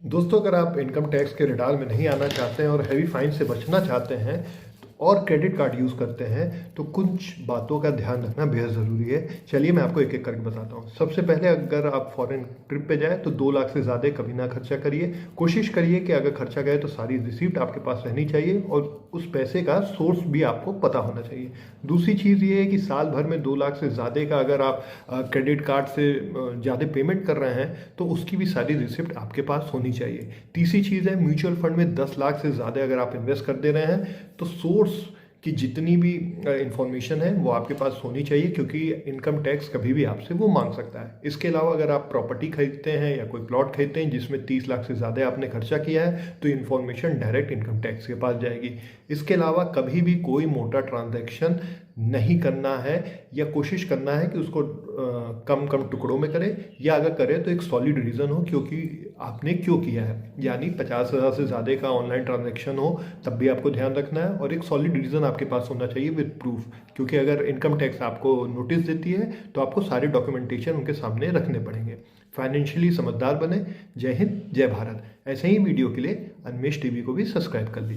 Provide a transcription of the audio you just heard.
दोस्तों, अगर आप इनकम टैक्स के रडार में नहीं आना चाहते हैं और हैवी फाइन से बचना चाहते हैं और क्रेडिट कार्ड यूज़ करते हैं तो कुछ बातों का ध्यान रखना बेहद ज़रूरी है। चलिए मैं आपको एक एक करके बताता हूँ। सबसे पहले, अगर आप फॉरेन ट्रिप पे जाए तो 2 लाख से ज़्यादा कभी ना खर्चा करिए। कोशिश करिए कि अगर खर्चा गए तो सारी रिसीप्ट आपके पास रहनी चाहिए और उस पैसे का सोर्स भी आपको पता होना चाहिए। दूसरी चीज़ ये है कि साल भर में 2 लाख से ज़्यादा का अगर आप क्रेडिट कार्ड से ज़्यादा पेमेंट कर रहे हैं तो उसकी भी सारी रिसिप्ट आपके पास होनी चाहिए। तीसरी चीज़ है, म्यूचुअल फंड में 10 लाख से ज़्यादा अगर आप इन्वेस्ट कर दे रहे हैं तो सोर्स की जितनी भी इंफॉर्मेशन है वो आपके पास होनी चाहिए, क्योंकि इनकम टैक्स कभी भी आपसे वो मांग सकता है। इसके अलावा अगर आप प्रॉपर्टी खरीदते हैं या कोई प्लॉट खरीदते हैं जिसमें 30 लाख से ज़्यादा आपने खर्चा किया है तो इन्फॉर्मेशन डायरेक्ट इनकम टैक्स के पास जाएगी। इसके अलावा कभी भी कोई मोटा ट्रांजैक्शन नहीं करना है या कोशिश करना है कि उसको कम कम टुकड़ों में करें, या अगर करें तो एक सॉलिड रीज़न हो क्योंकि आपने क्यों किया है। यानी 50,000 से ज़्यादा का ऑनलाइन ट्रांजैक्शन हो तब भी आपको ध्यान रखना है और एक सॉलिड रीज़न आपके पास होना चाहिए विद प्रूफ, क्योंकि अगर इनकम टैक्स आपको नोटिस देती है तो आपको सारे डॉक्यूमेंटेशन उनके सामने रखने पड़ेंगे। फाइनेंशियली समझदार बने। जय हिंद, जय भारत। ऐसे ही वीडियो के लिए अनमेश टीवी को भी सब्सक्राइब कर लीजिए।